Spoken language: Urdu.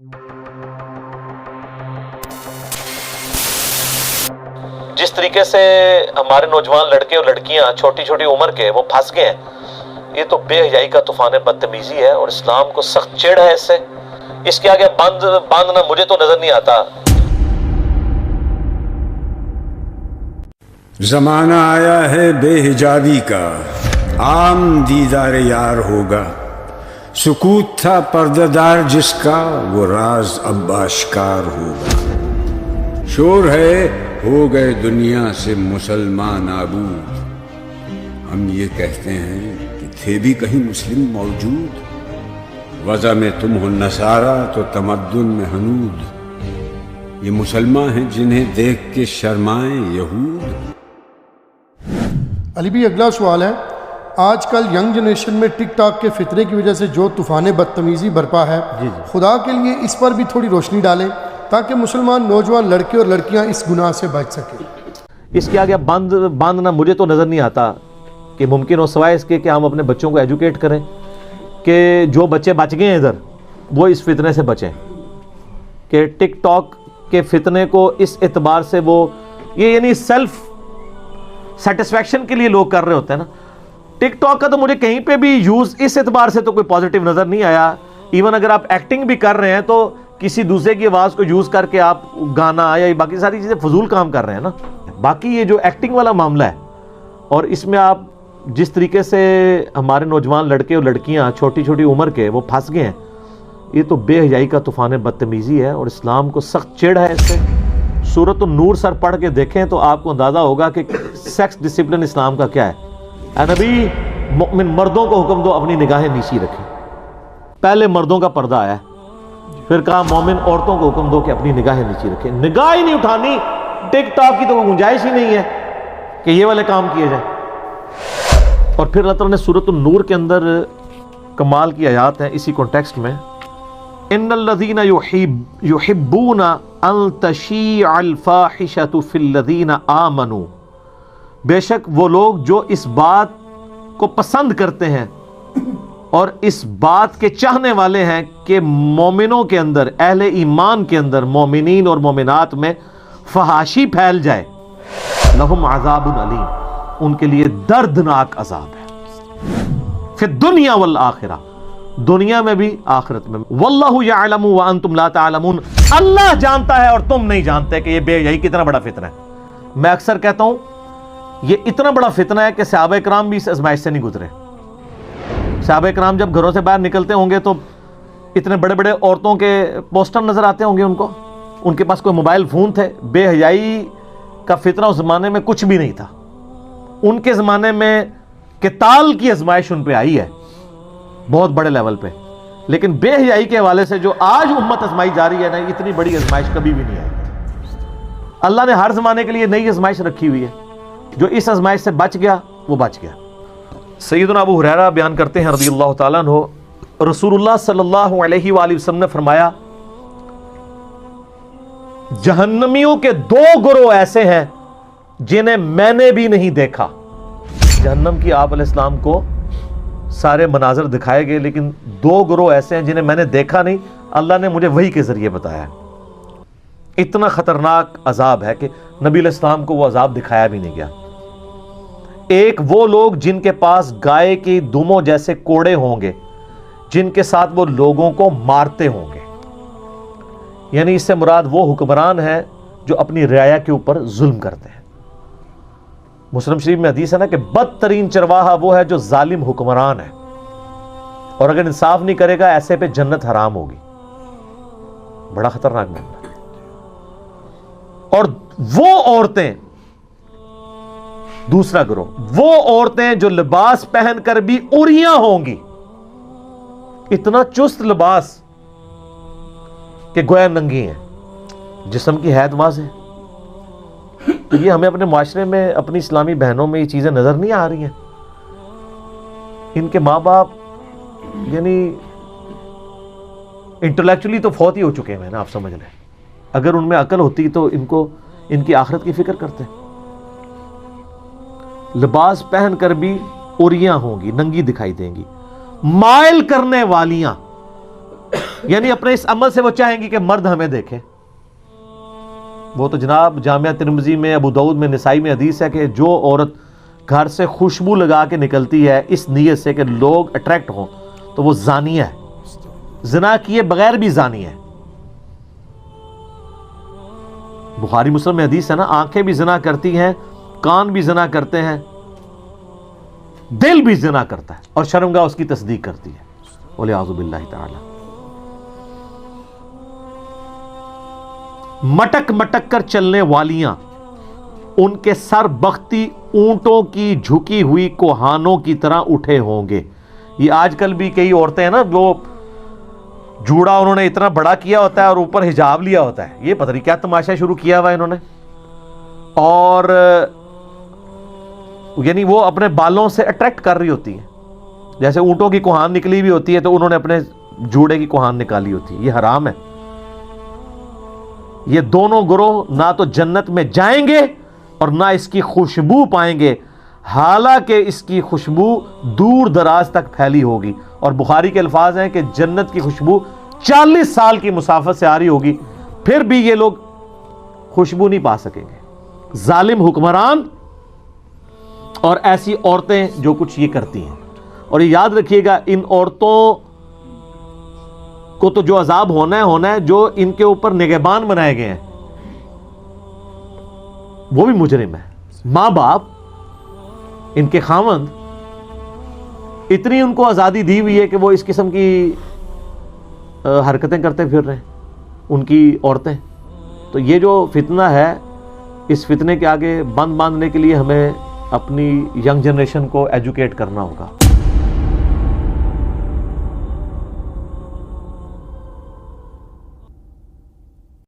جس طریقے سے ہمارے نوجوان لڑکے اور لڑکیاں چھوٹی چھوٹی عمر کے وہ پھنس گئے ہیں، یہ تو بے حیائی کا طوفان بدتمیزی ہے، اور اسلام کو سخت چڑ ہے اس سے۔ اس کے آگے باندھنا مجھے تو نظر نہیں آتا۔ زمانہ آیا ہے بے حجابی کا، عام دیدار یار ہوگا۔ سکوت تھا پردہ دار جس کا، وہ راز اب آشکار ہوگا۔ شور ہے ہو گئے دنیا سے مسلمان نابود، ہم یہ کہتے ہیں کہ تھے بھی کہیں مسلم موجود۔ وضع میں تم ہو نصارہ تو تمدن میں ہنود، یہ مسلمان ہیں جنہیں دیکھ کے شرمائیں یہود۔ علی بھی اگلا سوال ہے، آج کل ینگ جنریشن میں ٹک ٹاک کے فتنے کی وجہ سے جو طوفان بدتمیزی برپا ہے، خدا کے لیے اس پر بھی تھوڑی روشنی ڈالیں تاکہ مسلمان نوجوان لڑکے اور لڑکیاں اس گناہ سے بچ سکیں۔ اس کے آگے باندھنا مجھے تو نظر نہیں آتا کہ ممکن ہو، سوائے اس کے کہ ہم اپنے بچوں کو ایجوکیٹ کریں کہ جو بچے بچ گئے ہیں ادھر وہ اس فتنے سے بچیں، کہ ٹک ٹاک کے فتنے کو اس اعتبار سے وہ یہ یعنی سیلف سیٹسفیکشن کے لیے لوگ کر رہے ہوتے ہیں نا۔ ٹک ٹاک کا تو مجھے کہیں پہ بھی یوز اس اعتبار سے تو کوئی پازیٹیو نظر نہیں آیا۔ ایون اگر آپ ایکٹنگ بھی کر رہے ہیں تو کسی دوسرے کی آواز کو یوز کر کے آپ گانا یا باقی ساری چیزیں فضول کام کر رہے ہیں نا۔ باقی یہ جو ایکٹنگ والا معاملہ ہے، اور اس میں آپ جس طریقے سے ہمارے نوجوان لڑکے اور لڑکیاں چھوٹی چھوٹی عمر کے وہ پھنس گئے ہیں، یہ تو بے حیائی کا طوفان بدتمیزی ہے، اور اسلام کو سخت چڑ ہے اس سے۔ سورۃ النور سر پڑھ کے دیکھیں تو آپ کو اندازہ ہوگا کہ سیکس ڈسپلن اسلام کا کیا ہے۔ اے نبی، مؤمن مردوں کو حکم دو اپنی نگاہیں نیچی رکھیں۔ پہلے مردوں کا پردہ آیا ہے، پھر کہا مومن عورتوں کو حکم دو کہ اپنی نگاہیں نیچی رکھیں۔ نگاہ ہی نہیں اٹھانی، ٹک ٹاک کی تو وہ گنجائش ہی نہیں ہے کہ یہ والے کام کیے جائیں۔ اور پھر اللہ تعالیٰ نے سورۃ النور کے اندر کمال کی آیات ہیں اسی کانٹیکسٹ میں، ان الذین یحبون ان تشیع الفاحشۃ فی الذین آمنوا، بے شک وہ لوگ جو اس بات کو پسند کرتے ہیں اور اس بات کے چاہنے والے ہیں کہ مومنوں کے اندر، اہل ایمان کے اندر، مومنین اور مومنات میں فحاشی پھیل جائے، لہم عذاب علیم، ان کے لیے دردناک عذاب ہے، فی الدنیا والآخرہ، دنیا میں بھی آخرت میں۔ واللہ یعلم وانتم لا تعلمون، اللہ جانتا ہے اور تم نہیں جانتے کہ یہ بے حیائی کتنا بڑا فتنہ ہے۔ میں اکثر کہتا ہوں یہ اتنا بڑا فتنہ ہے کہ صحابہ کرام بھی اس آزمائش سے نہیں گزرے۔ صحابہ کرام جب گھروں سے باہر نکلتے ہوں گے تو اتنے بڑے بڑے عورتوں کے پوسٹر نظر آتے ہوں گے ان کو، ان کے پاس کوئی موبائل فون تھے۔ بے حیائی کا فتنہ اس زمانے میں کچھ بھی نہیں تھا، ان کے زمانے میں قتال کی آزمائش ان پہ آئی ہے بہت بڑے لیول پہ، لیکن بے حیائی کے حوالے سے جو آج امت آزمائی جا رہی ہے نا، اتنی بڑی آزمائش کبھی بھی نہیں آئی۔ اللہ نے ہر زمانے کے لیے نئی آزمائش رکھی ہوئی ہے، جو اس آزمائش سے بچ گیا وہ بچ گیا۔ سیدنا ابو ہریرہ بیان کرتے ہیں رضی اللہ تعالیٰ عنہ، رسول اللہ صلی اللہ علیہ وآلہ وسلم نے فرمایا، جہنمیوں کے دو گروہ ایسے ہیں جنہیں میں نے بھی نہیں دیکھا۔ جہنم کی آپ علیہ السلام کو سارے مناظر دکھائے گئے، لیکن دو گروہ ایسے ہیں جنہیں میں نے دیکھا نہیں، اللہ نے مجھے وحی کے ذریعے بتایا ہے۔ اتنا خطرناک عذاب ہے کہ نبی علیہ السلام کو وہ عذاب دکھایا بھی نہیں گیا۔ ایک وہ لوگ جن کے پاس گائے کی دموں جیسے کوڑے ہوں گے، جن کے ساتھ وہ لوگوں کو مارتے ہوں گے، یعنی اس سے مراد وہ حکمران ہیں جو اپنی رعایا کے اوپر ظلم کرتے ہیں۔ مسلم شریف میں حدیث ہے نا کہ بدترین چرواہا وہ ہے جو ظالم حکمران ہے، اور اگر انصاف نہیں کرے گا ایسے پہ جنت حرام ہوگی۔ بڑا خطرناک معاملہ۔ اور وہ عورتیں، دوسرا گروہ، وہ عورتیں جو لباس پہن کر بھی عریاں ہوں گی، اتنا چست لباس کہ گویا ننگی ہیں، جسم کی حید واضح ہے۔ تو یہ ہمیں اپنے معاشرے میں، اپنی اسلامی بہنوں میں یہ چیزیں نظر نہیں آ رہی ہیں۔ ان کے ماں باپ یعنی انٹلیکچولی تو فوت ہی ہو چکے ہیں نا، آپ سمجھ لیں۔ اگر ان میں عقل ہوتی تو ان کی آخرت کی فکر کرتے۔ لباس پہن کر بھی عریاں ہوں گی، ننگی دکھائی دیں گی، مائل کرنے والیاں، یعنی اپنے اس عمل سے وہ چاہیں گی کہ مرد ہمیں دیکھیں. وہ تو جناب جامعہ ترمذی میں، ابو داؤد میں، نسائی میں حدیث ہے کہ جو عورت گھر سے خوشبو لگا کے نکلتی ہے اس نیت سے کہ لوگ اٹریکٹ ہوں تو وہ زانیہ ہے، زنا کیے بغیر بھی زانی ہے. بخاری مسلم میں حدیث ہے نا، آنکھیں بھی زنا کرتی ہیں، کان بھی زنا کرتے ہیں، دل بھی زنا کرتا ہے اور شرمگاہ اس کی تصدیق کرتی ہے. وَلِعَوْذُ بِاللَّهِ تعالی. مٹک مٹک کر چلنے والیاں ان کے سر بختی اونٹوں کی جھکی ہوئی کوہانوں کی طرح اٹھے ہوں گے. یہ آج کل بھی کئی عورتیں ہیں نا، وہ جوڑا انہوں نے اتنا بڑا کیا ہوتا ہے اور اوپر حجاب لیا ہوتا ہے. یہ پتہ نہیں کیا تماشا شروع کیا ہوا ہے انہوں نے. اور یعنی وہ اپنے بالوں سے اٹریکٹ کر رہی ہوتی ہیں، جیسے اونٹوں کی کوہان نکلی ہوئی ہوتی ہے تو انہوں نے اپنے جوڑے کی کوہان نکالی ہوتی ہے. یہ حرام ہے. یہ دونوں گروہ نہ تو جنت میں جائیں گے اور نہ اس کی خوشبو پائیں گے، حالانکہ اس کی خوشبو دور دراز تک پھیلی ہوگی. اور بخاری کے الفاظ ہیں کہ جنت کی خوشبو 40 سال کی مسافت سے آ رہی ہوگی، پھر بھی یہ لوگ خوشبو نہیں پا سکیں گے. ظالم حکمران اور ایسی عورتیں جو کچھ یہ کرتی ہیں. اور یہ یاد رکھیے گا، ان عورتوں کو تو جو عذاب ہونا ہے جو ان کے اوپر نگہبان بنائے گئے ہیں وہ بھی مجرم ہے. ماں باپ، ان کے خاوند، اتنی ان کو آزادی دی ہوئی ہے کہ وہ اس قسم کی حرکتیں کرتے پھر رہے ہیں ان کی عورتیں. تو یہ جو فتنہ ہے، اس فتنے کے آگے بند باندھنے کے لیے ہمیں اپنی ینگ جنریشن کو ایجوکیٹ کرنا ہوگا.